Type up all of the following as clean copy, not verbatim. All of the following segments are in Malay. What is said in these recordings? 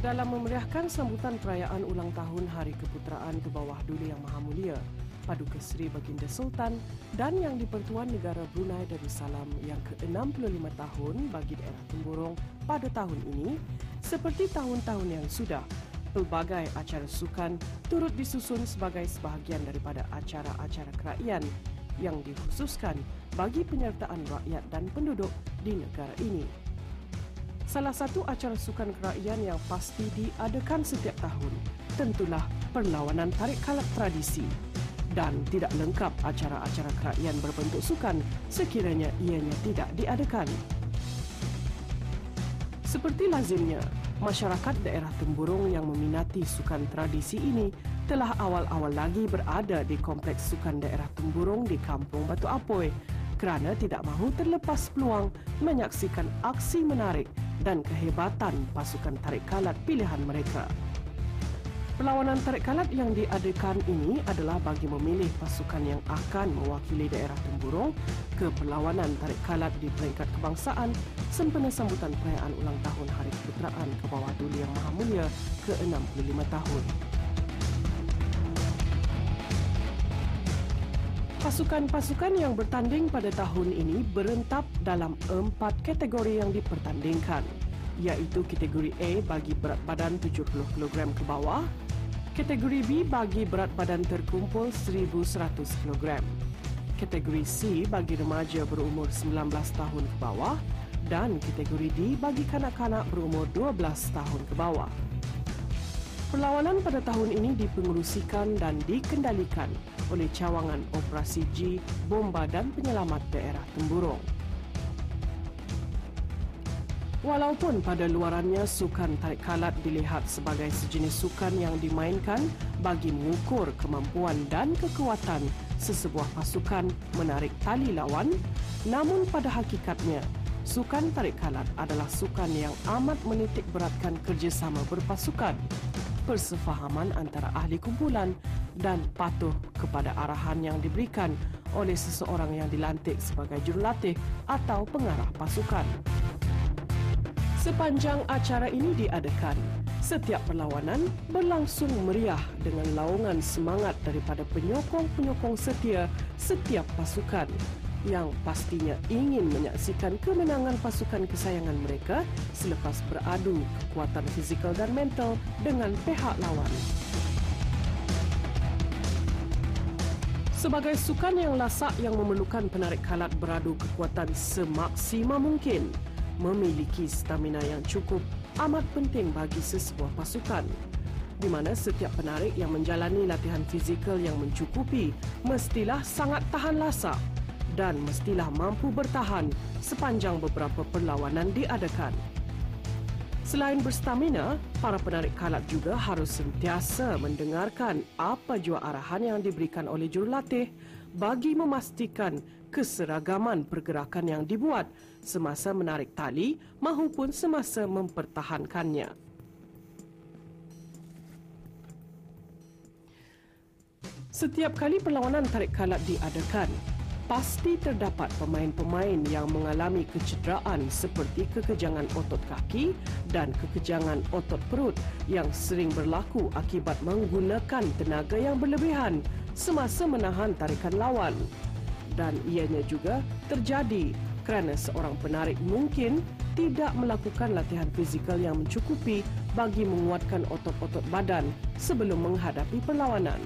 Dalam memeriahkan sambutan perayaan ulang tahun Hari Keputeraan ke Bawah Duli Yang Maha Mulia, Paduka Seri Baginda Sultan dan Yang di-Pertuan Negara Brunei Darussalam yang ke-65 tahun bagi daerah Temburong pada tahun ini, seperti tahun-tahun yang sudah, pelbagai acara sukan turut disusun sebagai sebahagian daripada acara-acara kerajaan yang dikhususkan bagi penyertaan rakyat dan penduduk di negara ini. Salah satu acara sukan kerajaan yang pasti diadakan setiap tahun tentulah perlawanan tarik kalap tradisi, dan tidak lengkap acara-acara kerajaan berbentuk sukan sekiranya ianya tidak diadakan. Seperti lazimnya, masyarakat daerah Temburong yang meminati sukan tradisi ini telah awal-awal lagi berada di kompleks sukan daerah Temburong di Kampung Batu Apoi kerana tidak mahu terlepas peluang menyaksikan aksi menarik dan kehebatan pasukan tarik kalat pilihan mereka. Perlawanan tarik kalat yang diadakan ini adalah bagi memilih pasukan yang akan mewakili daerah Temburong ke perlawanan tarik kalat di peringkat kebangsaan sempena sambutan perayaan ulang tahun Hari Keputeraan ke Bawah Duli Yang Maha Mulia ke-65 tahun. Pasukan-pasukan yang bertanding pada tahun ini berentap dalam 4 kategori yang dipertandingkan, iaitu kategori A bagi berat badan 70 kg ke bawah, kategori B bagi berat badan terkumpul 1,100 kg, kategori C bagi remaja berumur 19 tahun ke bawah dan kategori D bagi kanak-kanak berumur 12 tahun ke bawah. Perlawanan pada tahun ini dipengerusikan dan dikendalikan oleh Cawangan Operasi G Bomba dan Penyelamat Daerah Temburong. Walaupun pada luarannya sukan tarik kalat dilihat sebagai sejenis sukan yang dimainkan bagi mengukur kemampuan dan kekuatan sesebuah pasukan menarik tali lawan, namun pada hakikatnya, sukan tarik kalat adalah sukan yang amat menitik beratkan kerjasama berpasukan, persefahaman antara ahli kumpulan dan patuh kepada arahan yang diberikan oleh seseorang yang dilantik sebagai jurulatih atau pengarah pasukan. Sepanjang acara ini diadakan, setiap perlawanan berlangsung meriah dengan laungan semangat daripada penyokong-penyokong setia setiap pasukan yang pastinya ingin menyaksikan kemenangan pasukan kesayangan mereka selepas beradu kekuatan fizikal dan mental dengan pihak lawan. Sebagai sukan yang lasak yang memerlukan penarik kalat beradu kekuatan semaksimal mungkin, memiliki stamina yang cukup amat penting bagi sesebuah pasukan, di mana setiap penarik yang menjalani latihan fizikal yang mencukupi mestilah sangat tahan lasak dan mestilah mampu bertahan sepanjang beberapa perlawanan diadakan. Selain berstamina, para penarik kalat juga harus sentiasa mendengarkan apa jua arahan yang diberikan oleh jurulatih bagi memastikan keseragaman pergerakan yang dibuat semasa menarik tali mahupun semasa mempertahankannya. Setiap kali perlawanan tarik kalat diadakan, pasti terdapat pemain-pemain yang mengalami kecederaan seperti kekejangan otot kaki dan kekejangan otot perut yang sering berlaku akibat menggunakan tenaga yang berlebihan semasa menahan tarikan lawan. Dan ianya juga terjadi kerana seorang penarik mungkin tidak melakukan latihan fizikal yang mencukupi bagi menguatkan otot-otot badan sebelum menghadapi perlawanan.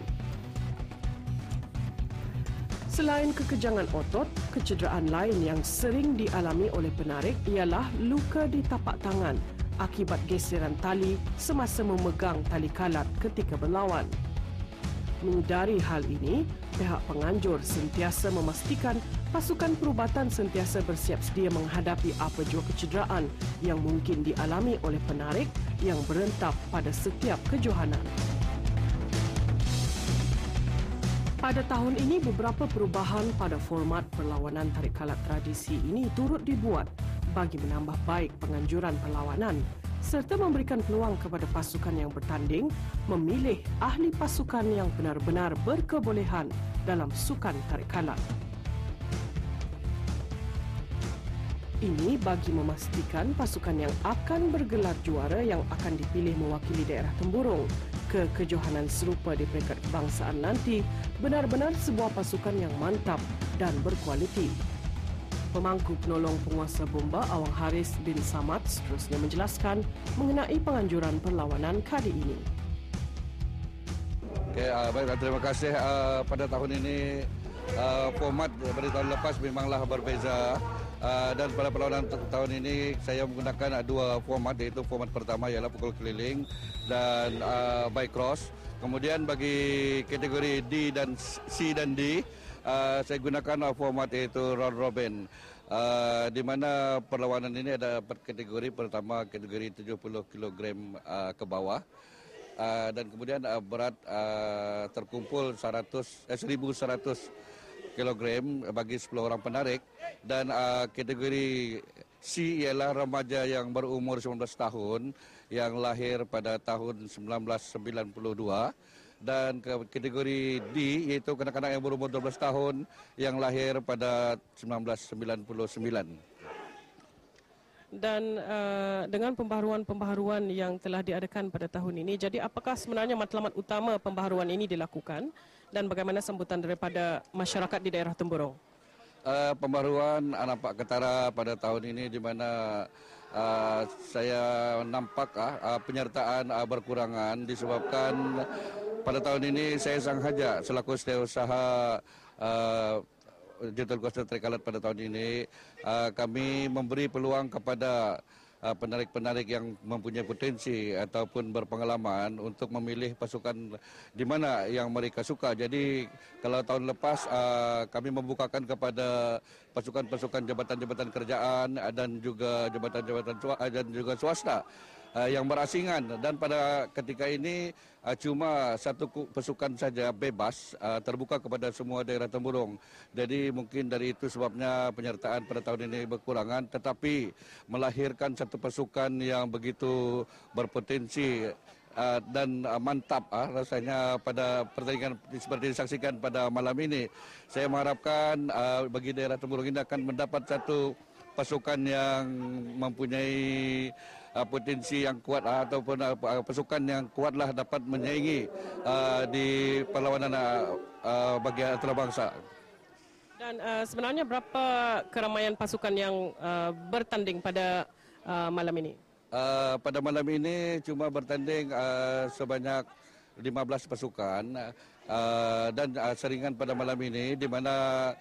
Selain kekejangan otot, kecederaan lain yang sering dialami oleh penarik ialah luka di tapak tangan akibat geseran tali semasa memegang tali kalat ketika berlawan. Menyedari hal ini, pihak penganjur sentiasa memastikan pasukan perubatan sentiasa bersiap sedia menghadapi apa jua kecederaan yang mungkin dialami oleh penarik yang berentap pada setiap kejohanan. Pada tahun ini, beberapa perubahan pada format perlawanan tarik kalat tradisi ini turut dibuat bagi menambah baik penganjuran perlawanan serta memberikan peluang kepada pasukan yang bertanding memilih ahli pasukan yang benar-benar berkebolehan dalam sukan tarik kalat. ini bagi memastikan pasukan yang akan bergelar juara yang akan dipilih mewakili daerah Temburong ke kejohanan serupa di peringkat kebangsaan nanti benar-benar sebuah pasukan yang mantap dan berkualiti. Pemangku penolong penguasa bomba Awang Haris bin Samad seterusnya menjelaskan mengenai penganjuran perlawanan kali ini. Baiklah, terima kasih. Pada tahun ini format dari tahun lepas memanglah berbeza. Dan pada perlawanan tahun ini saya menggunakan dua format, iaitu format pertama ialah pukul keliling dan by cross. Kemudian bagi kategori D dan C dan D, saya gunakan format iaitu round robin. Di mana perlawanan ini ada 4 kategori. Pertama kategori 70 kg ke bawah. Dan kemudian berat terkumpul 1.100 kg bagi 10 orang penarik, dan kategori C ialah remaja yang berumur 19 tahun yang lahir pada tahun 1992, dan kategori D iaitu kanak-kanak yang berumur 12 tahun yang lahir pada 1999. Dan dengan pembaharuan-pembaharuan yang telah diadakan pada tahun ini, jadi apakah sebenarnya matlamat utama pembaharuan ini dilakukan dan bagaimana sambutan daripada masyarakat di daerah Temburong? Pembaharuan nampak ketara pada tahun ini, di mana saya nampak penyertaan berkurangan disebabkan pada tahun ini saya Sanghaja selaku setiausaha Jatuh Kuasa Tarik Kalat pada tahun ini, kami memberi peluang kepada penarik-penarik yang mempunyai potensi ataupun berpengalaman untuk memilih pasukan di mana yang mereka suka. Jadi kalau tahun lepas kami membukakan kepada pasukan-pasukan jabatan-jabatan kerajaan dan juga jabatan-jabatan dan juga swasta yang berasingan, dan pada ketika ini cuma satu pasukan saja bebas terbuka kepada semua daerah Temburong. Jadi mungkin dari itu sebabnya penyertaan pada tahun ini berkurangan, tetapi melahirkan satu pasukan yang begitu berpotensi dan mantap rasanya pada pertandingan seperti disaksikan pada malam ini. Saya mengharapkan bagi daerah Temburong ini akan mendapat satu pasukan yang mempunyai potensi yang kuat ataupun pasukan yang kuatlah dapat menyaingi di perlawanan bagi antarabangsa. Dan sebenarnya berapa keramaian pasukan yang bertanding pada malam ini? Pada malam ini cuma bertanding sebanyak 15 pasukan, dan seringan pada malam ini di mana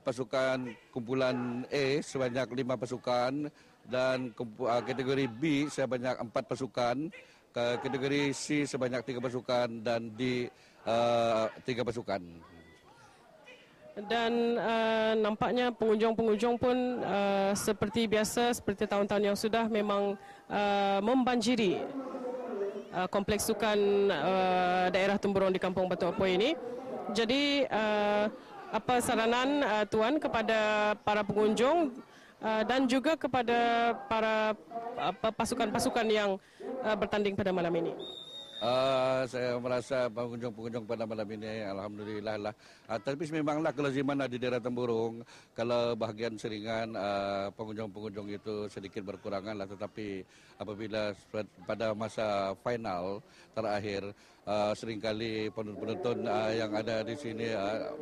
pasukan kumpulan A sebanyak 5 pasukan, dan kategori B sebanyak 4 pasukan, kategori C sebanyak 3 pasukan, dan D 3 pasukan. Dan nampaknya pengunjung-pengunjung pun seperti biasa, seperti tahun-tahun yang sudah, memang membanjiri kompleks sukan daerah Temburong di Kampung Batu Apoi ini. Jadi apa saranan Tuan kepada para pengunjung dan juga kepada para pasukan-pasukan yang bertanding pada malam ini? Saya merasa pengunjung-pengunjung pada malam ini alhamdulillah lah. Tapi memanglah kelaziman di daerah Temburong kalau bahagian seringan pengunjung-pengunjung itu sedikit berkurangan lah, tetapi apabila pada masa final terakhir seringkali penonton yang ada di sini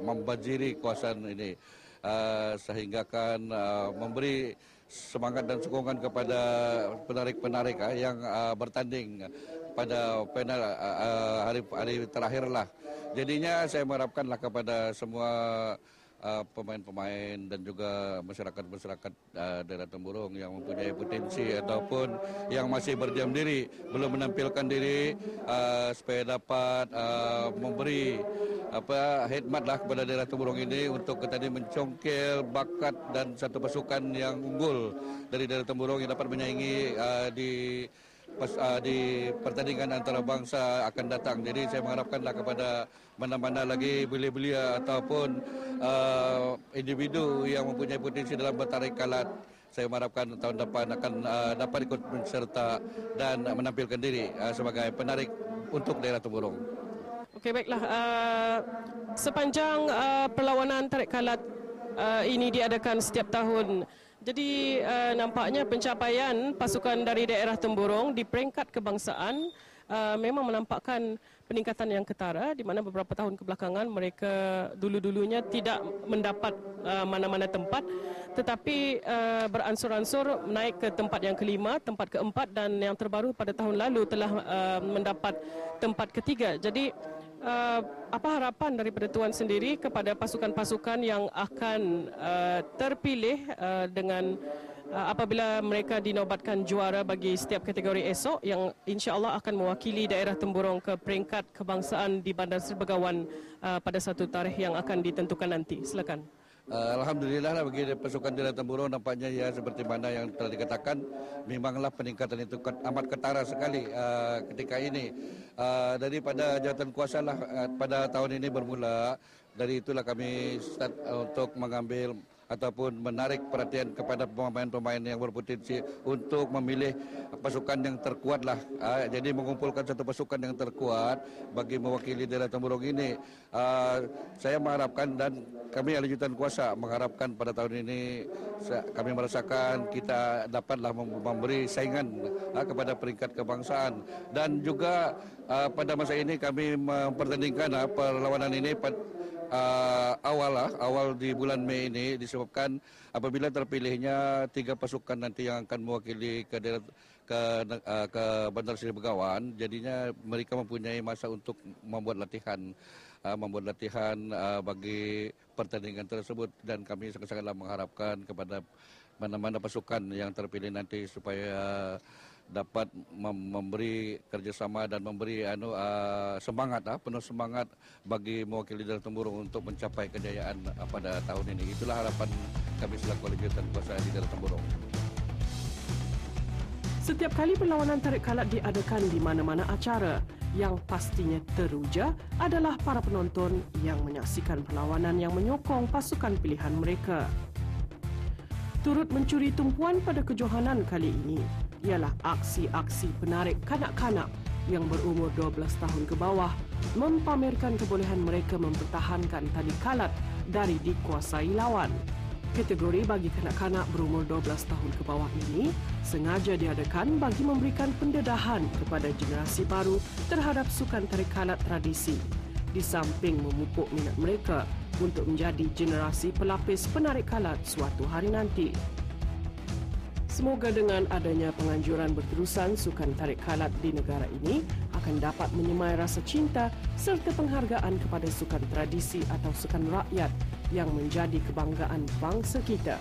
membanjiri kawasan ini, sehingga akan memberi semangat dan sokongan kepada penarik-penarik yang bertanding pada final hari terakhir lah. Jadinya saya mengharapkanlah kepada semua pemain-pemain dan juga masyarakat-masyarakat daerah Temburong yang mempunyai potensi ataupun yang masih berdiam diri, belum menampilkan diri, supaya dapat memberi khidmatlah kepada daerah Temburong ini untuk tadi mencongkel bakat dan satu pasukan yang unggul dari daerah Temburong yang dapat menyaingi di pertandingan antarabangsa akan datang. Jadi saya mengharapkanlah kepada mana-mana lagi belia-belia ataupun individu yang mempunyai potensi dalam bertarik kalat, saya mengharapkan tahun depan akan dapat ikut menserta dan menampilkan diri sebagai penarik untuk daerah Temburong. Okey, baiklah. Sepanjang perlawanan tarik kalat ini diadakan setiap tahun Jadi nampaknya pencapaian pasukan dari daerah Temburong di peringkat kebangsaan memang menampakkan peningkatan yang ketara, di mana beberapa tahun kebelakangan mereka dulu-dulunya tidak mendapat mana-mana tempat, tetapi beransur-ansur naik ke tempat yang kelima, tempat keempat, dan yang terbaru pada tahun lalu telah mendapat tempat ketiga. Jadi apa harapan daripada Tuan sendiri kepada pasukan-pasukan yang akan terpilih dengan apabila mereka dinobatkan juara bagi setiap kategori esok yang insya-Allah akan mewakili daerah Temburong ke peringkat kebangsaan di Bandar Seri Begawan pada satu tarikh yang akan ditentukan nanti. Silakan. Alhamdulillah bagi pasukan daerah Temburong nampaknya ya seperti mana yang telah dikatakan, memanglah peningkatan itu amat ketara sekali ketika ini. Daripada jawatan kuasa lah pada tahun ini bermula, dari itulah kami start untuk mengambil ataupun menarik perhatian kepada pemain-pemain yang berpotensi untuk memilih pasukan yang terkuat lah. Jadi mengumpulkan satu pasukan yang terkuat bagi mewakili daerah Temburong ini. Saya mengharapkan dan kami ahli jawatan kuasa mengharapkan pada tahun ini kami merasakan kita dapatlah memberi saingan kepada peringkat kebangsaan. Dan juga pada masa ini kami mempertandingkan perlawanan ini awal di bulan Mei ini disebabkan apabila terpilihnya 3 pasukan nanti yang akan mewakili ke Bandar Seri Begawan, jadinya mereka mempunyai masa untuk membuat latihan bagi pertandingan tersebut, dan kami sangat-sangatlah mengharapkan kepada mana-mana pasukan yang terpilih nanti supaya dapat memberi kerjasama dan memberi semangat, penuh semangat bagi mewakili daerah Temburong untuk mencapai kejayaan pada tahun ini. Itulah harapan kami selaku ahli jawatan kuasa di daerah Temburong. Setiap kali perlawanan tarik kalat diadakan di mana-mana acara, yang pastinya teruja adalah para penonton yang menyaksikan perlawanan yang menyokong pasukan pilihan mereka. Turut mencuri tumpuan pada kejohanan kali ini ialah aksi-aksi penarik kanak-kanak yang berumur 12 tahun ke bawah mempamerkan kebolehan mereka mempertahankan tali kalat dari dikuasai lawan. Kategori bagi kanak-kanak berumur 12 tahun ke bawah ini sengaja diadakan bagi memberikan pendedahan kepada generasi baru terhadap sukan tarik kalat tradisi, di samping memupuk minat mereka untuk menjadi generasi pelapis penarik kalat suatu hari nanti. Semoga dengan adanya penganjuran berterusan sukan tarik kalat di negara ini akan dapat menyemai rasa cinta serta penghargaan kepada sukan tradisi atau sukan rakyat yang menjadi kebanggaan bangsa kita.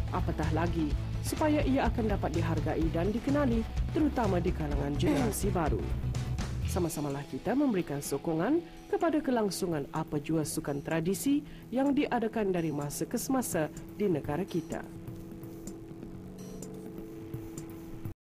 Apatah lagi, supaya ia akan dapat dihargai dan dikenali terutama di kalangan generasi baru. Sama-samalah kita memberikan sokongan kepada kelangsungan apa jua sukan tradisi yang diadakan dari masa ke semasa di negara kita.